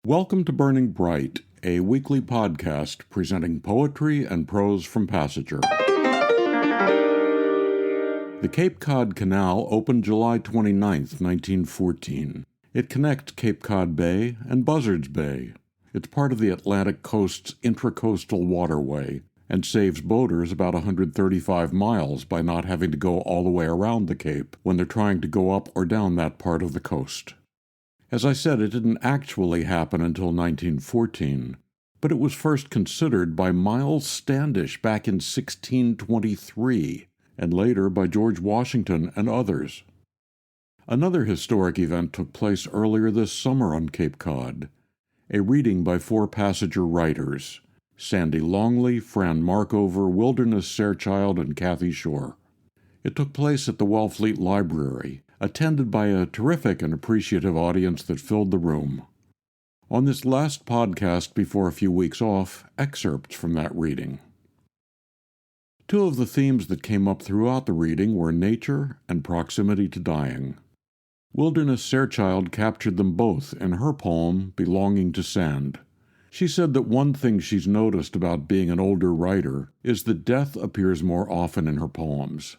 Welcome to Burning Bright, a weekly podcast presenting poetry and prose from Passenger. The Cape Cod Canal opened July 29, 1914. It connects Cape Cod Bay and Buzzards Bay. It's part of the Atlantic Coast's intracoastal waterway and saves boaters about 135 miles by not having to go all the way around the Cape when they're trying to go up or down that part of the coast. As I said, it didn't actually happen until 1914, but it was first considered by Miles Standish back in 1623, and later by George Washington and others. Another historic event took place earlier this summer on Cape Cod, a reading by 4 Passenger writers, Sandy Longley, Fran Markover, Wilderness Sarchild, and Kathy Shorr. It took place at the Wellfleet Library, attended by a terrific and appreciative audience that filled the room. On this last podcast before a few weeks off, excerpts from that reading. 2 of the themes that came up throughout the reading were nature and proximity to dying. Wilderness Sarchild captured them both in her poem, Belonging to Sand. She said that one thing she's noticed about being an older writer is that death appears more often in her poems.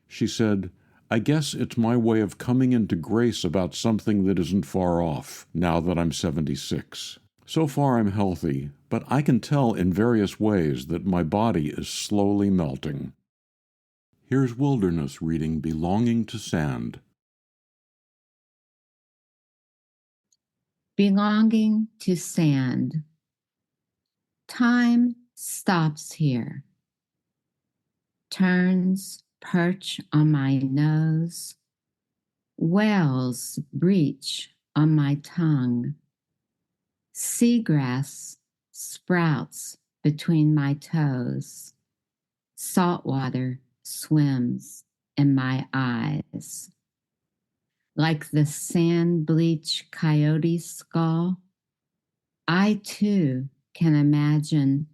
She said, "I guess it's my way of coming into grace about something that isn't far off, now that I'm 76. So far I'm healthy, but I can tell in various ways that my body is slowly melting." Here's Wilderness reading Belonging to Sand. Belonging to sand. Time stops here, turns perch on my nose, whales breach on my tongue, seagrass sprouts between my toes, saltwater swims in my eyes. Like the sand-bleached coyote skull, I too can imagine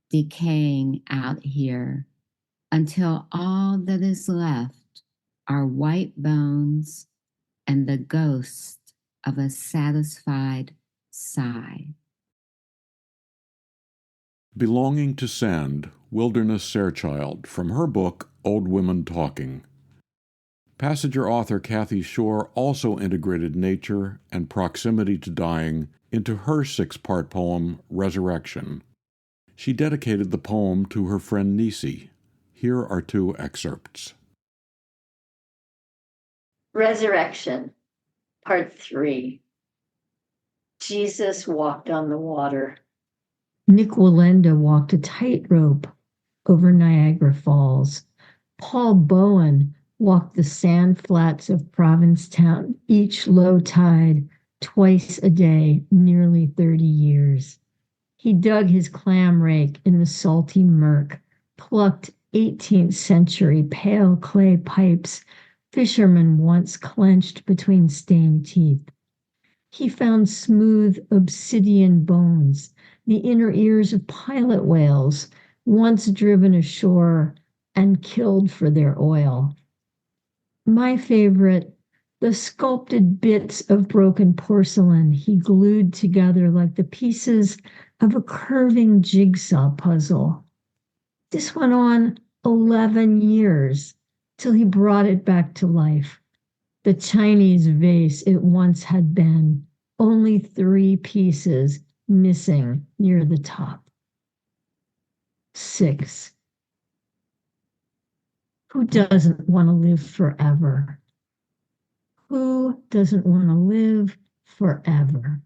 decaying out here until all that is left are white bones and the ghost of a satisfied sigh. Belonging to Sand, Wilderness Sarchild, from her book Old Women Talking. Passenger author Kathy Shorr also integrated nature and proximity to dying into her 6-part poem, Resurrection. She dedicated the poem to her friend Nisi. Here are 2 excerpts. Resurrection, Part 3. Jesus walked on the water. Nick Wallenda walked a tightrope over Niagara Falls. Paul Bowen walked the sand flats of Provincetown, each low tide, twice a day, nearly 30 years. He dug his clam rake in the salty murk, plucked 18th century pale clay pipes fishermen once clenched between stained teeth. He found smooth obsidian bones, the inner ears of pilot whales, once driven ashore and killed for their oil. My favorite, the sculpted bits of broken porcelain he glued together like the pieces of a curving jigsaw puzzle. This went on 11 years till he brought it back to life. The Chinese vase it once had been, only 3 pieces missing near the top. 6. Who doesn't want to live forever? Who doesn't want to live forever?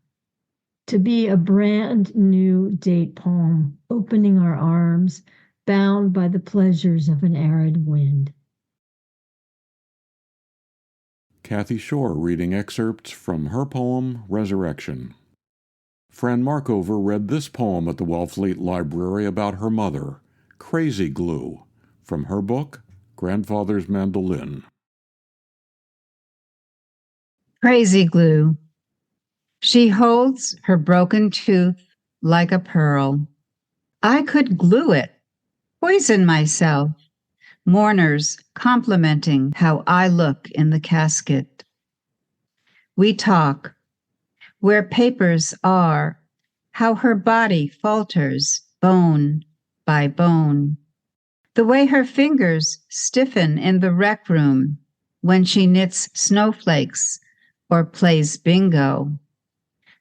To be a brand new date poem, opening our arms, bound by the pleasures of an arid wind. Kathy Shorr reading excerpts from her poem, Resurrection. Fran Markover read this poem at the Wellfleet Library about her mother, Crazy Glue, from her book, Grandfather's Mandolin. Crazy Glue. She holds her broken tooth like a pearl. I could glue it, poison myself. Mourners complimenting how I look in the casket. We talk. where papers are, how her body falters, bone by bone. The way her fingers stiffen in the rec room when she knits snowflakes or plays bingo.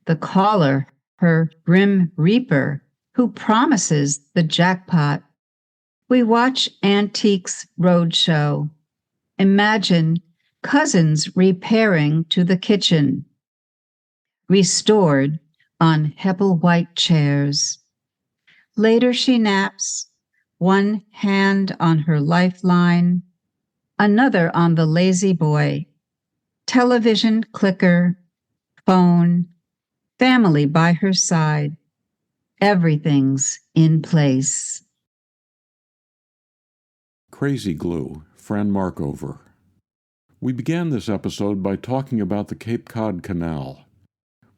The caller, her grim reaper, who promises the jackpot. We watch Antiques Roadshow. Imagine cousins repairing to the kitchen, restored on Hebblewhite chairs. Later she naps, one hand on her lifeline, another on the lazy boy, television clicker, phone, family by her side. Everything's in place. Crazy Glue, Fran Markover. We began this episode by talking about the Cape Cod Canal.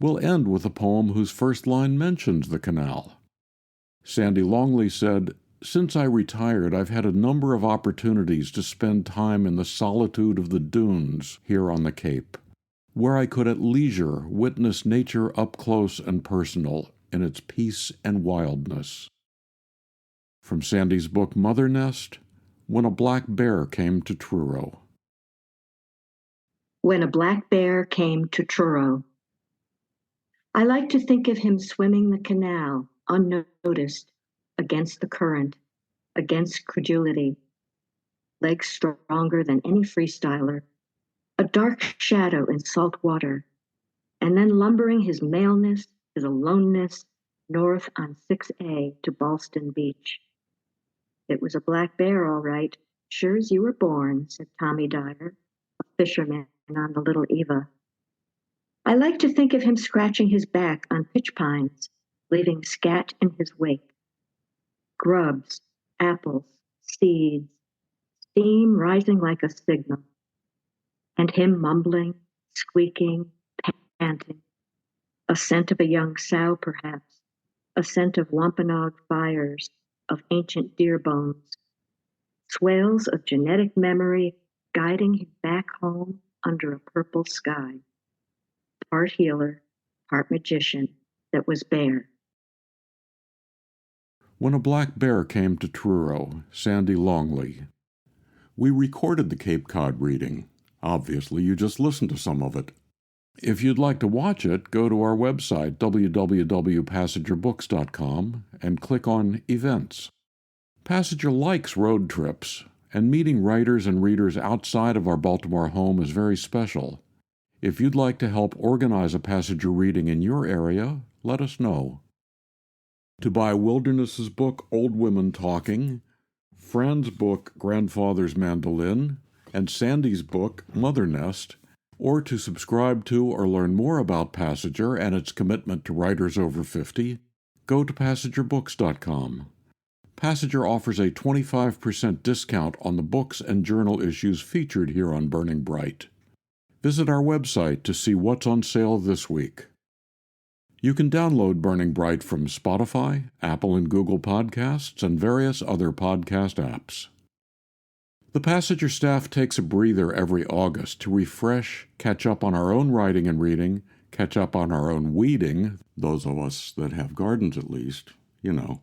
We'll end with a poem whose first line mentions the canal. Sandy Longley said, "Since I retired, I've had a number of opportunities to spend time in the solitude of the dunes here on the Cape, where I could at leisure witness nature up close and personal in its peace and wildness." From Sandy's book Mother Nest, When a Black Bear Came to Truro. When a black bear came to Truro. I like to think of him swimming the canal, unnoticed, against the current, against credulity, legs stronger than any freestyler, a dark shadow in salt water, and then lumbering his maleness, his aloneness, north on 6A to Ballston Beach. It was a black bear, all right, sure as you were born, said Tommy Dyer, a fisherman on the Little Eva. I like to think of him scratching his back on pitch pines, leaving scat in his wake. Grubs, apples, seeds, steam rising like a signal, and him mumbling, squeaking, panting. A scent of a young sow, perhaps, a scent of Wampanoag fires, of ancient deer bones, swales of genetic memory guiding him back home under a purple sky. Part healer, part magician that was Bear. When a Black Bear Came to Truro, Sandy Longley. We recorded the Cape Cod reading. Obviously, you just listened to some of it. If you'd like to watch it, go to our website, www.passagerbooks.com, and click on Events. Passenger likes road trips, and meeting writers and readers outside of our Baltimore home is very special. If you'd like to help organize a Passenger reading in your area, let us know. To buy Wilderness's book, Old Women Talking, Fran's book, Grandfather's Mandolin, and Sandy's book, Mother Nest, or to subscribe to or learn more about Passenger and its commitment to writers over 50, go to PassagerBooks.com. Passenger offers a 25% discount on the books and journal issues featured here on Burning Bright. Visit our website to see what's on sale this week. You can download Burning Bright from Spotify, Apple and Google Podcasts, and various other podcast apps. The Passenger staff takes a breather every August to refresh, catch up on our own writing and reading, catch up on our own weeding, those of us that have gardens at least, you know.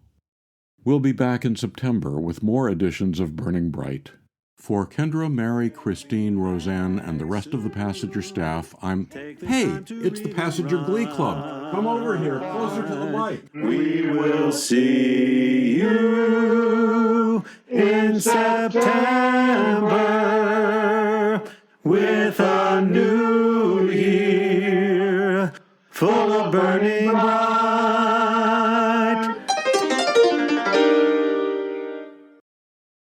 We'll be back in September with more editions of Burning Bright. For Kendra, Mary, Christine, Roseanne, and the rest of the Passenger staff, Hey, it's the Passenger Glee Club. Come over here, closer to the mic. We will see you in September with a new year full of burning bright.